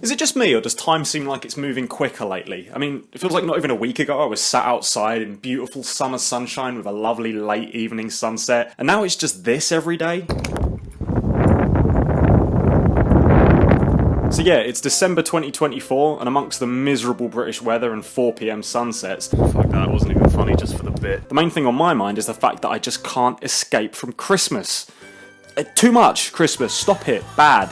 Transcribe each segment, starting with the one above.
Is it just me, or does time seem like it's moving quicker lately? I mean, it feels like not even a week ago I was sat outside in beautiful summer sunshine with a lovely late evening sunset, and now it's just this every day? So yeah, it's December 2024, and amongst the miserable British weather and 4 PM sunsets, fuck that wasn't even funny just for the bit, the main thing on my mind is the fact that I just can't escape from Christmas. Too much Christmas, stop it, bad.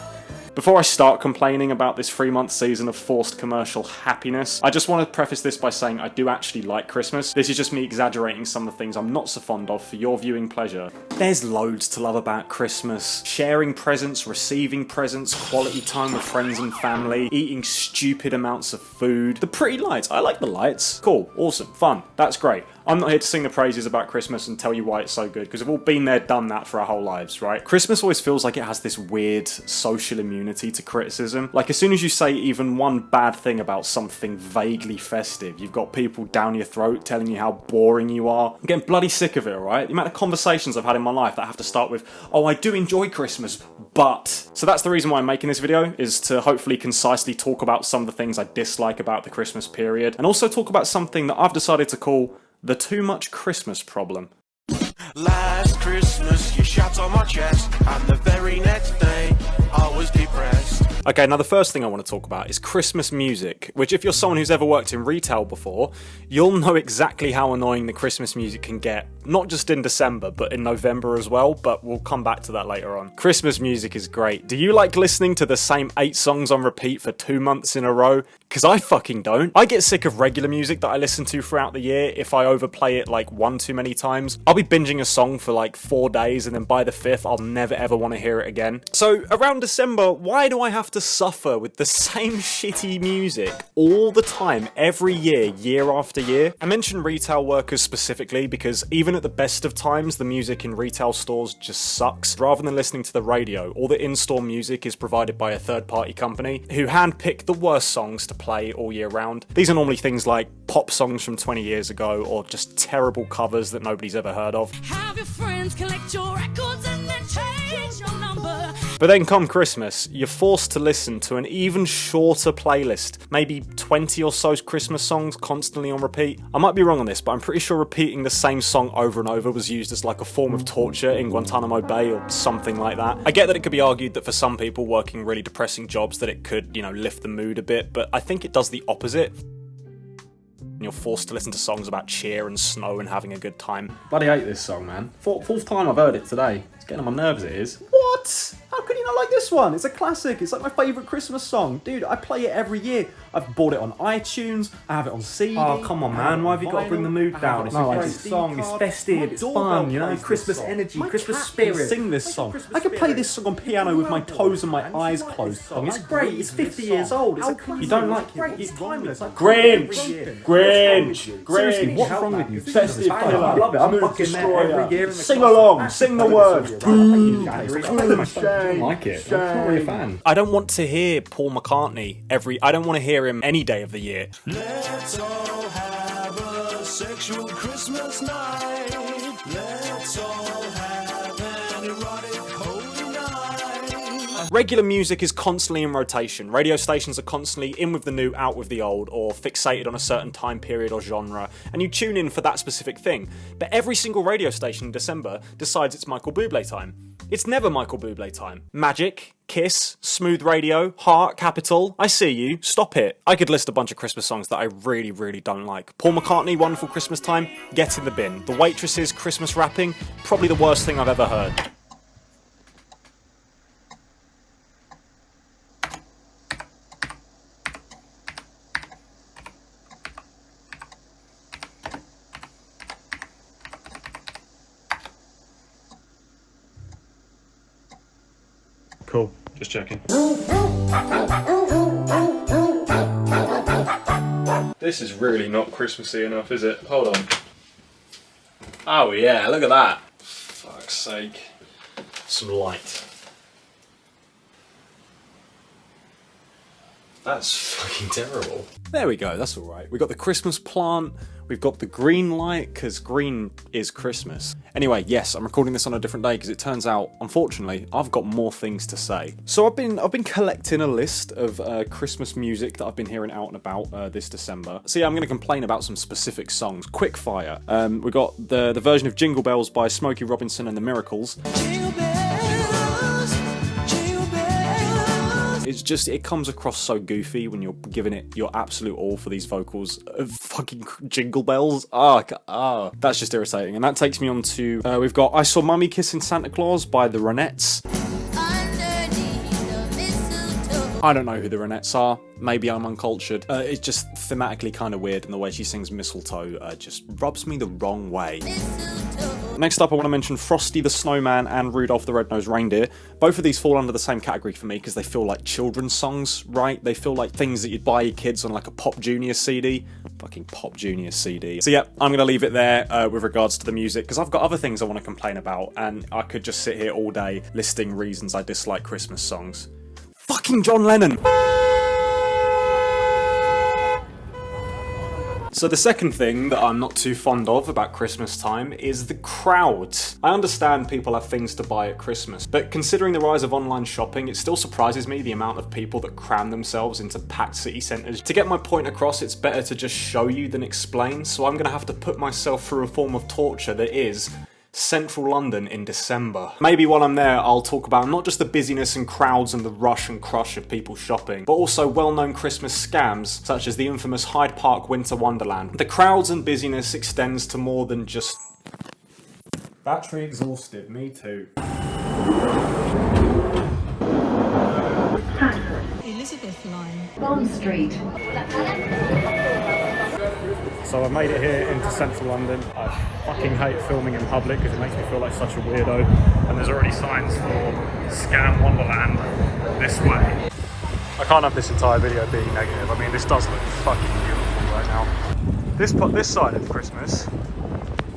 Before I start complaining about this 3-month season of forced commercial happiness, I just want to preface this by saying I do actually like Christmas. This is just me exaggerating some of the things I'm not so fond of for your viewing pleasure. There's loads to love about Christmas. Sharing presents, receiving presents, quality time with friends and family, eating stupid amounts of food. The pretty lights, I like the lights. Cool, awesome, fun, that's great. I'm not here to sing the praises about Christmas and tell you why it's so good, because we've all been there, done that for our whole lives, right? Christmas always feels like it has this weird social immunity to criticism. Like, as soon as you say even one bad thing about something vaguely festive, you've got people down your throat telling you how boring you are. I'm getting bloody sick of it, alright? The amount of conversations I've had in my life that have to start with, oh, I do enjoy Christmas, but... So that's the reason why I'm making this video, is to hopefully concisely talk about some of the things I dislike about the Christmas period, and also talk about something that I've decided to call the too much Christmas problem. Last Christmas you shot on my chest, and the very next day I was depressed. Okay, now the first thing I want to talk about is Christmas music, which if you're someone who's ever worked in retail before, you'll know exactly how annoying the Christmas music can get, not just in December, but in November as well, but we'll come back to that later on. Christmas music is great. Do you like listening to the same 8 songs on repeat for 2 months in a row? Because I fucking don't. I get sick of regular music that I listen to throughout the year if I overplay it like one too many times. I'll be binging a song for like 4 days, and then by the 5th I'll never ever want to hear it again. So around December, why do I have to suffer with the same shitty music all the time, every year, year after year? I mention retail workers specifically because even at the best of times, the music in retail stores just sucks. Rather than listening to the radio, all the in-store music is provided by a third-party company who handpick the worst songs to play all year round. These are normally things like pop songs from 20 years ago, or just terrible covers that nobody's ever heard of. Have your friends collect your records and then change your number. But then come Christmas, you're forced to listen to an even shorter playlist, maybe 20 or so Christmas songs constantly on repeat. I might be wrong on this, but I'm pretty sure repeating the same song over and over was used as like a form of torture in Guantanamo Bay or something like that. I get that it could be argued that for some people working really depressing jobs that it could, you know, lift the mood a bit, but I think it does the opposite. You're forced to listen to songs about cheer and snow and having a good time. Bloody hate this song, man. Fourth time I've heard it today. It's getting on my nerves, it is. What? How can you not like this one? It's a classic. It's like my favourite Christmas song. Dude, I play it every year. I've bought it on iTunes. I have it on CD. Oh, come on, man. Why have you got to bring the mood down? It's a great song. It's festive. It's fun, you know? Christmas energy, Christmas spirit. Sing this song. I could play this song on piano with my toes and my eyes closed. It's great. It's 50 years old. You don't like it? It's timeless. Grinch! Grinch! Seriously, what's wrong with you? Festive killer. I love it. I'm fucking there every year. Sing along. Sing the words. I don't like it. I'm not really a fan. I don't want to hear Paul McCartney I don't want to hear him any day of the year. Let's all have a sexual Christmas night. Let's all have an erotic holy night. Regular music is constantly in rotation. Radio stations are constantly in with the new, out with the old, or fixated on a certain time period or genre, and you tune in for that specific thing. But every single radio station in December decides it's Michael Bublé time. It's never Michael Bublé time. Magic, Kiss, Smooth Radio, Heart, Capital, I See You, Stop It. I could list a bunch of Christmas songs that I really, really don't like. Paul McCartney, Wonderful Christmas Time, get in the bin. The Waitresses, Christmas rapping, probably the worst thing I've ever heard. Cool, just checking. This is really not Christmassy enough, is it? Hold on. Oh yeah, look at that. Fuck's sake. Some light. That's fucking terrible. There we go, that's alright. We've got the Christmas plant, we've got the green light, because green is Christmas. Anyway, yes, I'm recording this on a different day because it turns out, unfortunately, I've got more things to say. So I've been collecting a list of Christmas music that I've been hearing out and about this December. So yeah, I'm going to complain about some specific songs. Quick fire. We got the version of Jingle Bells by Smokey Robinson and the Miracles. Jingle bells, jingle bells. It's just, it comes across so goofy when you're giving it your absolute all for these vocals. Fucking Jingle Bells. That's just irritating. And that takes me on to, we've got I Saw Mummy Kissing Santa Claus by the Ronettes. I don't know who the Ronettes are. Maybe I'm uncultured. It's just thematically kind of weird, and the way she sings Mistletoe just rubs me the wrong way. Next up, I want to mention Frosty the Snowman and Rudolph the Red-Nosed Reindeer. Both of these fall under the same category for me because they feel like children's songs, right? They feel like things that you'd buy your kids on like a Pop Junior CD. Fucking Pop Junior CD. So yeah, I'm going to leave it there with regards to the music because I've got other things I want to complain about, and I could just sit here all day listing reasons I dislike Christmas songs. Fucking John Lennon! So the second thing that I'm not too fond of about Christmas time is the crowds. I understand people have things to buy at Christmas, but considering the rise of online shopping, it still surprises me the amount of people that cram themselves into packed city centres. To get my point across, it's better to just show you than explain, so I'm gonna have to put myself through a form of torture that is Central London in December. Maybe while I'm there, I'll talk about not just the busyness and crowds and the rush and crush of people shopping, but also well-known Christmas scams, such as the infamous Hyde Park Winter Wonderland. The crowds and busyness extends to more than just... Battery exhausted, me too. Elizabeth line. Bond Street. So I made it here into central London. I fucking hate filming in public because it makes me feel like such a weirdo. And there's already signs for Scam Wonderland this way. I can't have this entire video being negative. I mean, this does look fucking beautiful right now. This side of Christmas,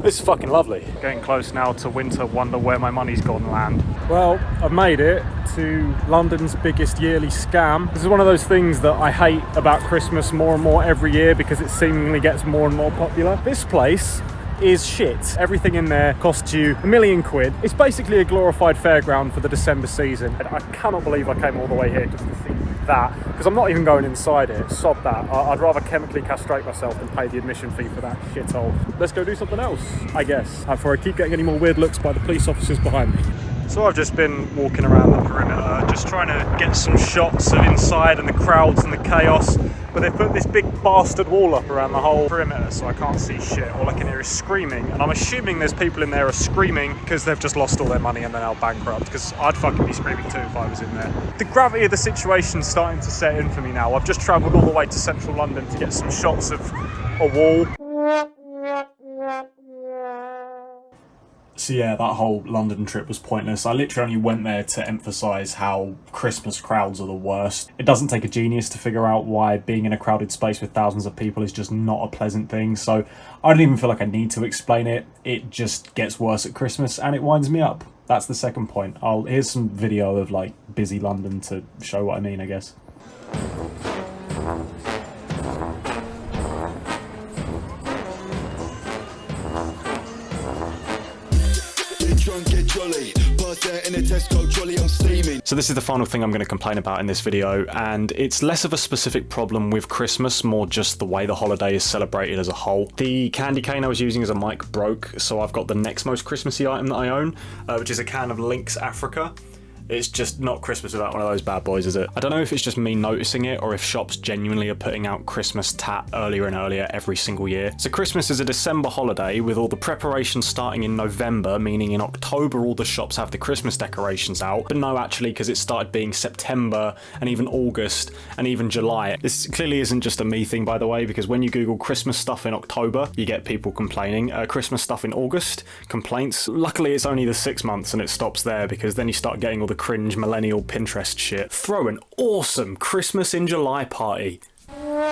this is fucking lovely. Getting close now to winter wonder where my money's gone land. Well, I've made it to London's biggest yearly scam. This is one of those things that I hate about Christmas more and more every year because it seemingly gets more and more popular. This place is shit. Everything in there costs you £1 million. It's basically a glorified fairground for the December season. And I cannot believe I came all the way here just to see that, because I'm not even going inside it. Sod that. I'd rather chemically castrate myself than pay the admission fee for that shithole. Let's go do something else, I guess, before I keep getting any more weird looks by the police officers behind me. So I've just been walking around the perimeter, just trying to get some shots of inside and the crowds and the chaos, but they've put this big bastard wall up around the whole perimeter, so I can't see shit. All I can hear is screaming, and I'm assuming there's people in there are screaming because they've just lost all their money and they're now bankrupt, because I'd fucking be screaming too if I was in there. The gravity of the situation's starting to set in for me now. I've just travelled all the way to central London to get some shots of a wall. So yeah, that whole London trip was pointless. I literally only went there to emphasise how Christmas crowds are the worst. It doesn't take a genius to figure out why being in a crowded space with thousands of people is just not a pleasant thing, so I don't even feel like I need to explain it. It just gets worse at Christmas and it winds me up. That's the second point. Here's some video of like busy London to show what I mean, I guess. So this is the final thing I'm going to complain about in this video, and it's less of a specific problem with Christmas, more just the way the holiday is celebrated as a whole. The candy cane I was using as a mic broke, so I've got the next most Christmassy item that I own, which is a can of Lynx Africa. It's just not Christmas without one of those bad boys, is it? I don't know if it's just me noticing it or if shops genuinely are putting out Christmas tat earlier and earlier every single year. So Christmas is a December holiday with all the preparations starting in November, meaning in October all the shops have the Christmas decorations out. But no, actually, because it started being September and even August and even July. This clearly isn't just a me thing, by the way, because when you Google Christmas stuff in October, you get people complaining. Christmas stuff in August, complaints. Luckily, it's only the 6 months and it stops there, because then you start getting all the cringe millennial Pinterest shit. Throw an awesome Christmas in July party.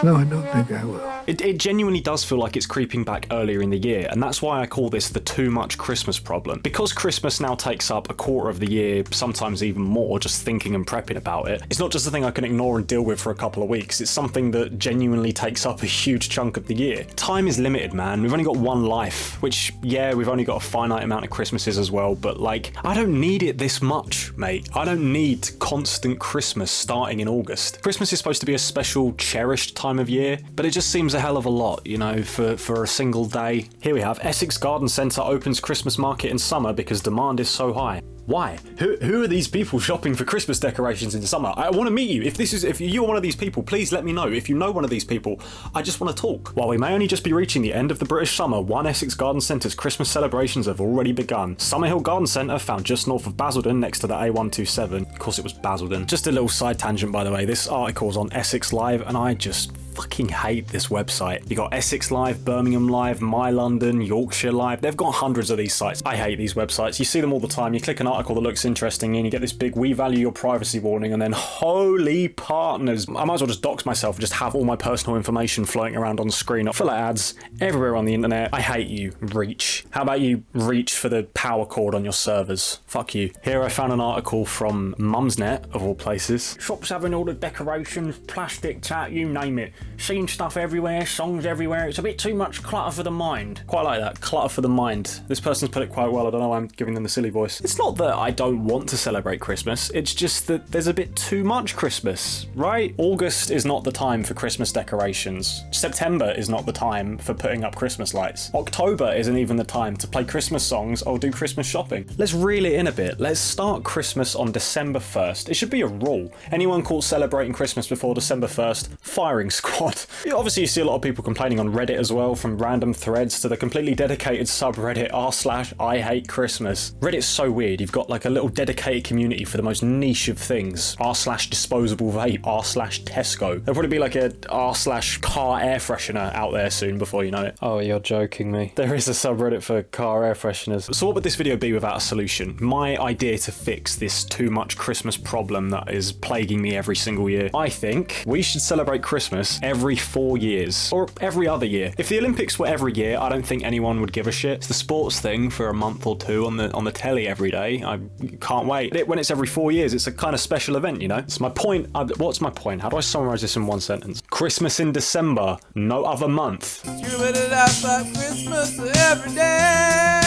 No, I don't think I will. It genuinely does feel like it's creeping back earlier in the year, and that's why I call this the too much Christmas problem. Because Christmas now takes up a quarter of the year, sometimes even more, just thinking and prepping about it, it's not just a thing I can ignore and deal with for a couple of weeks, it's something that genuinely takes up a huge chunk of the year. Time is limited, man. We've only got one life, which, yeah, we've only got a finite amount of Christmases as well, but like, I don't need it this much, mate. I don't need constant Christmas starting in August. Christmas is supposed to be a special, cherished time of year, but it just seems a hell of a lot, you know, for a single day. Here we have Essex Garden Centre opens Christmas market in summer because demand is so high. Why? Who are these people shopping for Christmas decorations in summer? I want to meet you. If you're one of these people, please let me know. If you know one of these people, I just want to talk. While we may only just be reaching the end of the British summer, one Essex Garden Centre's Christmas celebrations have already begun. Summerhill Garden Centre, found just north of Basildon next to the A127. Of course it was Basildon. Just a little side tangent, by the way. This article's on Essex Live, and I just fucking hate this website. You got Essex Live, Birmingham Live, My London, Yorkshire Live. They've got hundreds of these sites. I hate these websites. You see them all the time. You click an article that looks interesting and you get this big "we value your privacy" warning, and then holy partners, I might as well just dox myself and just have all my personal information floating around on the screen, full of ads everywhere on the internet. I hate you, Reach. How about you reach for the power cord on your servers? Fuck you. Here I found an article from Mumsnet, of all places. Shops having all the decorations, plastic, tat, you name it. Seeing stuff everywhere, songs everywhere. It's a bit too much clutter for the mind. Quite like that, clutter for the mind. This person's put it quite well. I don't know why I'm giving them the silly voice. It's not that I don't want to celebrate Christmas, it's just that there's a bit too much Christmas, right? August is not the time for Christmas decorations. September is not the time for putting up Christmas lights. October isn't even the time to play Christmas songs or do Christmas shopping. Let's reel it in a bit. Let's start Christmas on December 1st. It should be a rule. Anyone caught celebrating Christmas before December 1st, firing squad. Obviously you see a lot of people complaining on Reddit as well, from random threads to the completely dedicated subreddit r/I-hate-Christmas. Reddit's so weird. You've got like a little dedicated community for the most niche of things. r/disposable vape, r/Tesco. There'll probably be like a r/car air freshener out there soon before you know it. Oh, you're joking me. There is a subreddit for car air fresheners. So what would this video be without a solution? My idea to fix this too much Christmas problem that is plaguing me every single year. I think we should celebrate Christmas every 4 years, or every other year. If the Olympics were every year, I don't think anyone would give a shit. It's the sports thing for a month or two on the telly every day. I can't wait. When it's every 4 years, it's a kind of special event, you know? It's my point. What's my point? How do I summarize this in one sentence? Christmas in December, no other month. Christmas every day.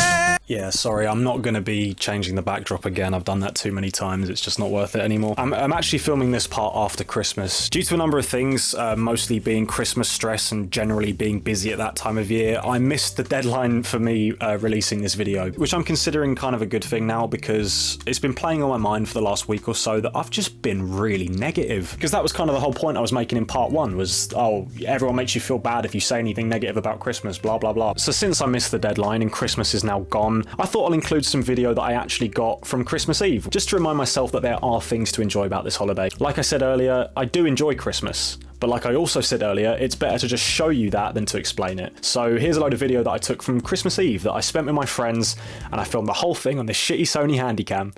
Yeah, sorry, I'm not going to be changing the backdrop again. I've done that too many times. It's just not worth it anymore. I'm actually filming this part after Christmas. Due to a number of things, mostly being Christmas stress and generally being busy at that time of year, I missed the deadline for me releasing this video, which I'm considering kind of a good thing now because it's been playing on my mind for the last week or so that I've just been really negative. Because that was kind of the whole point I was making in part one was, oh, everyone makes you feel bad if you say anything negative about Christmas, blah, blah, blah. So since I missed the deadline and Christmas is now gone, I thought I'll include some video that I actually got from Christmas Eve, just to remind myself that there are things to enjoy about this holiday. Like I said earlier, I do enjoy Christmas, but like I also said earlier, it's better to just show you that than to explain it. So here's a load of video that I took from Christmas Eve that I spent with my friends, and I filmed the whole thing on this shitty Sony Handycam.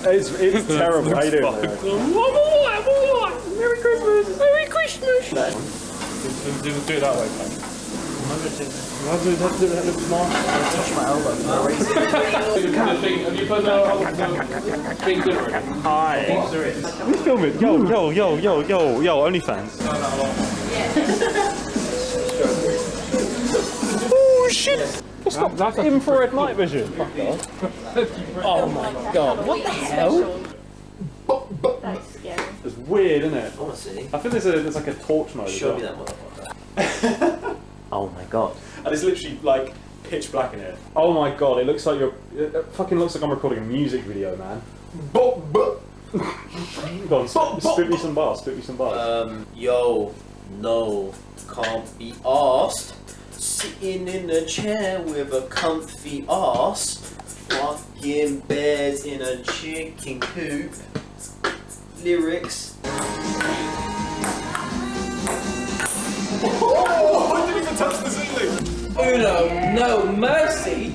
It's terrible. How you doing? Merry Christmas! Merry Christmas! Do it that way, man. That looks smart. I touched my elbow. Have you put that? Hi. Let me film it. Yo, OnlyFans. Oh shit! What's that? Infrared night vision. Oh my god! What the hell? That's scary. It's weird, isn't it? I want to see. I think there's like a torch mode. Show me that motherfucker. Oh my god. And it's literally like pitch black in here. Oh my god, it looks like it fucking looks like I'm recording a music video, man. Go on, spit me some bars, Yo, no, can't be arsed. Sitting in a chair with a comfy arse. Fucking bears in a chicken coop. Lyrics. Oh, I didn't even touch the ceiling! Uno, no mercy!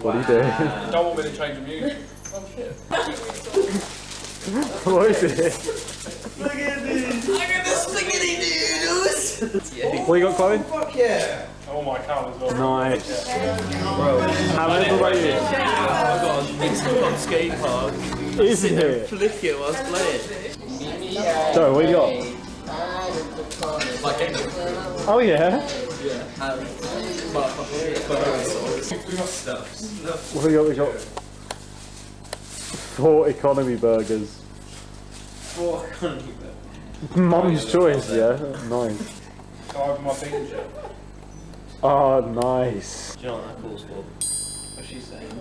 What are you doing? You don't want me to change the music. Oh shit. What is it? Look at this! Look at the spaghetti noodles! What you got, Chloe? Fuck yeah! Oh my cow as well. Nice. Bro, How about you? I got a Mexican skate park. Is it? Flick it whilst playing. Joe, what you got? Oh yeah? What we got? 4 economy burgers. 4 economy burgers. Mum's choice, yeah? Nice. Go over my bean shit. Oh, nice. Do you know what that calls for? What's she saying?